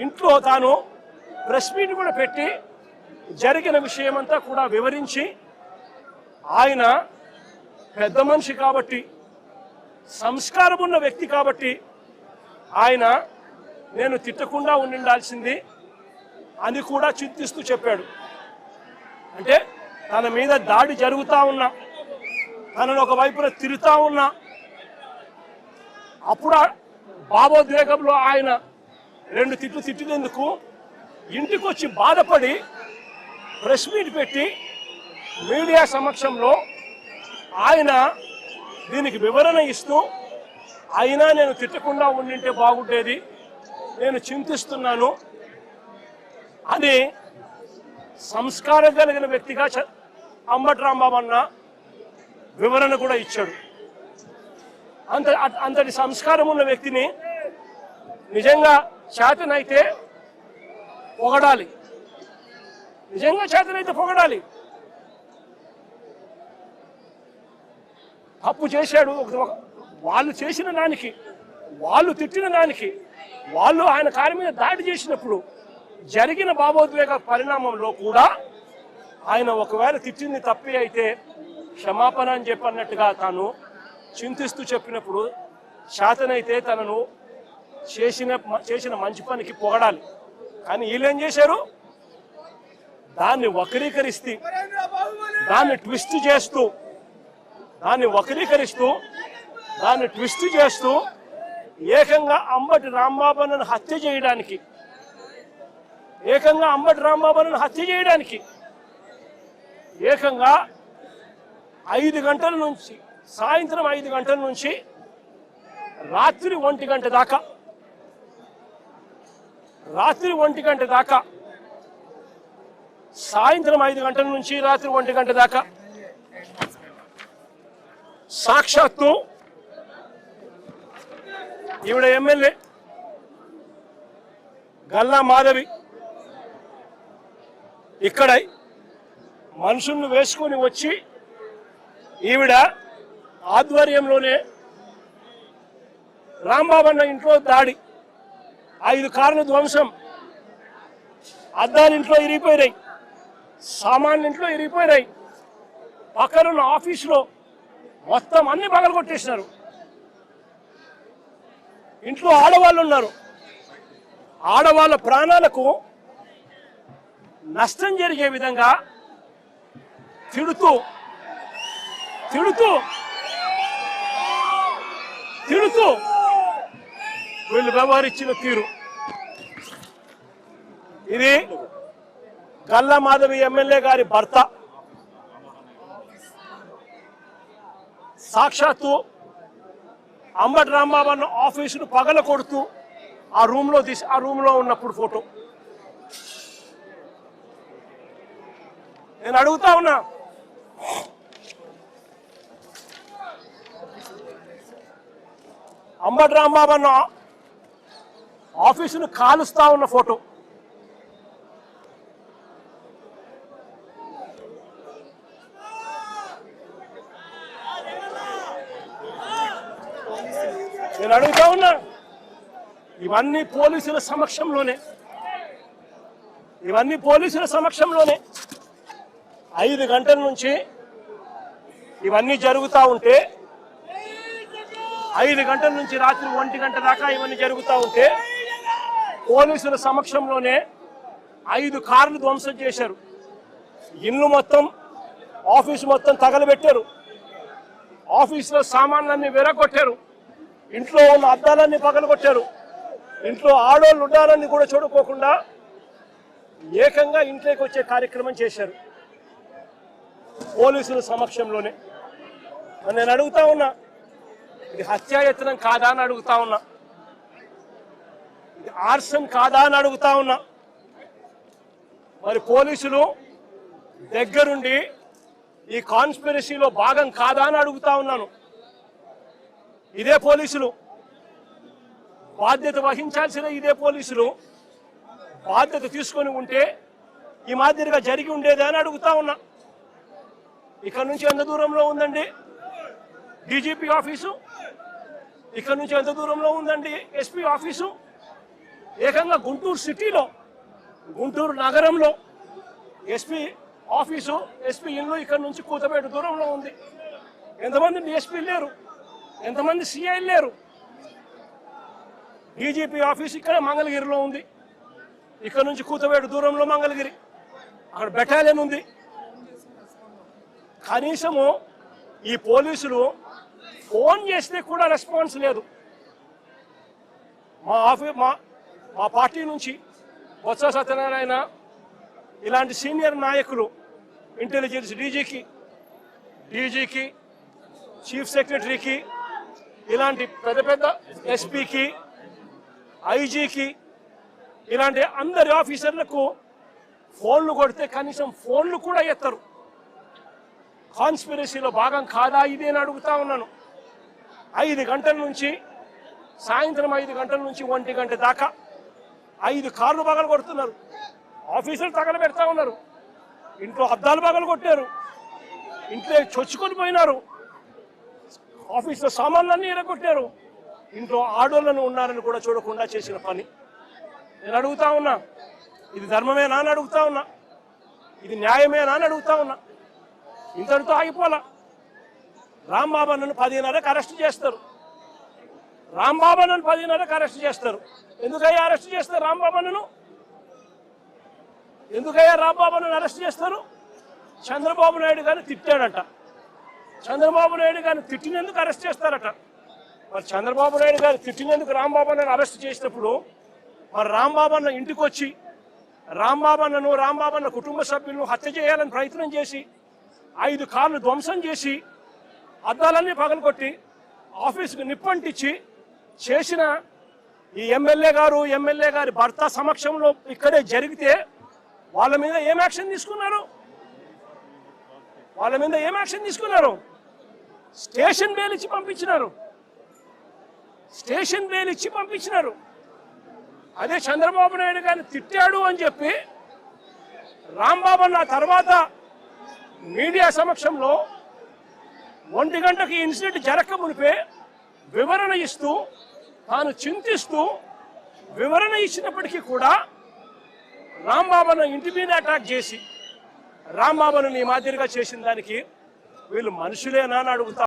ఇంట్లో తాను press meet కూడా పెట్టి జరిగిన విషయమంతా కూడా వివరించి ఆయన పెద్ద మనిషి కాబట్టి, సంస్కారం ఉన్న వ్యక్తి కాబట్టి ఆయన నేను తిట్టకుండా ఉండాల్సింది అని కూడా చింతిస్తూ చెప్పాడు. అంటే తన మీద దాడి జరుగుతూ ఉన్నా, తనను ఒకవైపున తిరుగుతూ ఉన్నా, అప్పుడు భావోద్వేగంలో ఆయన 2 తిట్లు తిట్టినందుకు ఇంటికి వచ్చి బాధపడి ప్రెస్ మీట్ పెట్టి మీడియా సమక్షంలో ఆయన దీనికి వివరణ ఇస్తూ, అయినా నేను తిట్టకుండా ఉండింటే బాగుండేది, నేను చింతిస్తున్నాను అని సంస్కారం కలిగిన వ్యక్తిగా అంబటి రాంబాబు అన్న వివరణ కూడా ఇచ్చాడు. అంతటి సంస్కారం ఉన్న వ్యక్తిని నిజంగా చేతనైతే పొగడాలి, నిజంగా చేతనైతే పొగడాలి. తప్పు చేశాడు, వాళ్ళు చేసిన దానికి, వాళ్ళు తిట్టిన దానికి, వాళ్ళు ఆయన కారి మీద దాడి చేసినప్పుడు జరిగిన భావోద్వేగ పరిణామంలో కూడా ఆయన ఒకవేళ తిట్టింది తప్పే అయితే క్షమాపణ అని చెప్పన్నట్టుగా తాను చింతిస్తూ చెప్పినప్పుడు శాతనైతే తనను చేసిన మంచి పనికి పొగడాలి. కానీ వీళ్ళేం చేశారు, దాన్ని వక్రీకరిస్తూ, దాన్ని ట్విస్ట్ చేస్తూ, ఏకంగా అంబటి రాంబాబును హత్య చేయడానికి, ఏకంగా 5 గంటల నుంచి, సాయంత్రం 5 గంటల నుంచి రాత్రి 1 గంట దాకా, సాయంత్రం 5 గంటల నుంచి రాత్రి 1 గంట దాకా సాక్షాత్తు ఈవిడ ఎమ్మెల్యే గల్లా మాధవి ఇక్కడ మనుషులను వేసుకొని వచ్చి ఈవిడ ఆధ్వర్యంలోనే రాంబాబు అన్న ఇంట్లో దాడి, 5 కార్లు ధ్వంసం, అద్దాలు ఇంట్లో ఇరిగిపోయినాయి, సామాన్లు ఇంట్లో ఇరిగిపోయినాయి, పక్కనున్న ఆఫీసులో మొత్తం అన్ని పగలగొట్టేసినారు. ఇంట్లో ఆడవాళ్ళు ఉన్నారు, ఆడవాళ్ళ ప్రాణాలకు నష్టం జరిగే విధంగా తిడుతూ వీళ్ళు వ్యవహరించిన తీరు ఇది. గల్లా మాధవి ఎమ్మెల్యే గారి భర్త సాక్షాత్తు అంబటి రాంబాబు అన్న ఆఫీసును పగల కొడుతూ ఆ రూమ్లో ఉన్నప్పుడు ఫోటో. నేను అడుగుతా ఉన్నా, అంబటి రాంబాబు అన్న ఆఫీసును కాలుస్తా ఉన్న ఫోటో, నేను అడుగుతా ఉన్నా. ఇవన్నీ పోలీసుల సమక్షంలోనే 5 గంటల నుంచి ఇవన్నీ జరుగుతూ ఉంటే, 5 గంటల నుంచి రాత్రి 1 గంట దాకా ఇవన్నీ జరుగుతూ ఉంటే పోలీసుల సమక్షంలోనే 5 కార్లు ధ్వంసం చేశారు, ఇల్లు మొత్తం, ఆఫీసు మొత్తం తగలబెట్టారు, ఆఫీసులో సామాన్లన్నీ విరగొట్టారు, ఇంట్లో ఉన్న అద్దాలన్నీ పగలగొట్టారు, ఇంట్లో ఆడోళ్ళు ఉండాలని కూడా చూడుకోకుండా ఏకంగా ఇంట్లోకి వచ్చే కార్యక్రమం చేశారు పోలీసుల సమక్షంలోనే. నేను అడుగుతా ఉన్నా, ఇది హత్యాయత్నం కాదా అని అడుగుతా ఉన్నా, ఇది ఆర్సన్ కాదా అని అడుగుతా ఉన్నా. మరి పోలీసులు దగ్గరుండి ఈ కాన్స్పిరసీలో భాగం కాదా అని అడుగుతా ఉన్నాను. ఇదే పోలీసులు బాధ్యత వహించాల్సిన, ఇదే పోలీసులు బాధ్యత తీసుకొని ఉంటే ఈ మాదిరిగా జరిగి ఉండేది అని అడుగుతా ఉన్నా. ఇక్కడ నుంచి ఎంత దూరంలో ఉందండి డీజీపీ ఆఫీసు, ఇక్కడ నుంచి ఎంత దూరంలో ఉందండి ఎస్పీ ఆఫీసు, ఏకంగా గుంటూరు సిటీలో, గుంటూరు నగరంలో ఎస్పీ ఆఫీసు, ఎస్పీ ఇల్లు ఇక్కడ నుంచి కూతబేట దూరంలో ఉంది. ఎంతమంది డిఎస్పీ లేరు, ఎంతమంది సిఐ లేరు. డీజీపీ ఆఫీస్ ఇక్కడ మంగళగిరిలో ఉంది, ఇక్కడ నుంచి కూతబేట దూరంలో మంగళగిరి, అక్కడ బెటాలియన్ ఉంది. కనీసము ఈ పోలీసులు ఫోన్ చేస్తే కూడా రెస్పాన్స్ లేదు. మా పార్టీ నుంచి బొత్స సత్యనారాయణ ఇలాంటి సీనియర్ నాయకులు, ఇంటెలిజెన్స్ డీజీకి, చీఫ్ సెక్రటరీకి, ఇలాంటి పెద్ద పెద్ద ఎస్పీకి, ఐజీకి, ఇలాంటి అందరి ఆఫీసర్లకు ఫోన్లు కొడితే కనీసం ఫోన్లు కూడా ఎత్తరు. కాన్స్పిరసీలో భాగం కాదా ఇది అని అడుగుతా ఉన్నాను. 5 గంటల నుంచి సాయంత్రం 5 గంటల నుంచి 1 గంట దాకా 5 కార్లు పగలు కొడుతున్నారు. ఆఫీసులు తగలబెడతా ఉన్నారు, ఇంట్లో అద్దాలు పగలు కొట్టారు, ఇంట్లో చొచ్చుకొని పోయినారు, ఆఫీసులో సామాన్లన్నీ ఎరగొట్టారు, ఇంట్లో ఆడోళ్ళను ఉన్నారని కూడా చూడకుండా చేసిన పని. నేను అడుగుతా ఉన్నా, ఇది ధర్మమేనా అని అడుగుతా ఉన్నా, ఇది న్యాయమేనా అని అడుగుతా ఉన్నా. ఇంతటితో ఆగిపోలా. రాంబాబు అన్నను 10:30కి అరెస్ట్ చేస్తారు. రాంబాబు అన్నను 10:30కి అరెస్ట్ చేస్తారు. ఎందుకయ్యా అరెస్ట్ చేస్తారు రాంబాబు అన్నను? ఎందుకయ్యా రాంబాబు అన్నను అరెస్ట్ చేస్తారు? చంద్రబాబు నాయుడు గారిని తిట్టాడట. చంద్రబాబు నాయుడు గారిని తిట్టినందుకు అరెస్ట్ చేస్తారట. మరి చంద్రబాబు నాయుడు గారు తిట్టినందుకు రాంబాబు అన్నను అరెస్ట్ చేసినప్పుడు మరి రాంబాబు అన్న ఇంటికి వచ్చి రాంబాబు అన్న కుటుంబ సభ్యులను హత్య చేయాలని ప్రయత్నం చేసి 5 కార్లు ధ్వంసం చేసి అద్దాలన్నీ పగలగొట్టి ఆఫీసుకు నిప్పంటించి చేసిన ఈ ఎమ్మెల్యే గారి భర్త సమక్షంలో ఇక్కడే జరిగితే వాళ్ళ మీద ఏం యాక్షన్ తీసుకున్నారు? స్టేషన్ బెయిల్ ఇచ్చి పంపించినారు. అదే చంద్రబాబు నాయుడు గారిని తిట్టాడు అని చెప్పి రాంబాబు అన్న తర్వాత మీడియా సమక్షంలో 1 గంటకి ఇన్సిడెంట్ జరగక మునిపే వివరణ ఇస్తూ తాను చింతిస్తూ వివరణ ఇచ్చినప్పటికీ కూడా రాంబాబును ఇంటి మీద అటాక్ చేసి రాంబాబును ఈ మాదిరిగా చేసిన దానికి వీళ్ళు మనుషులేనా అని అడుగుతా.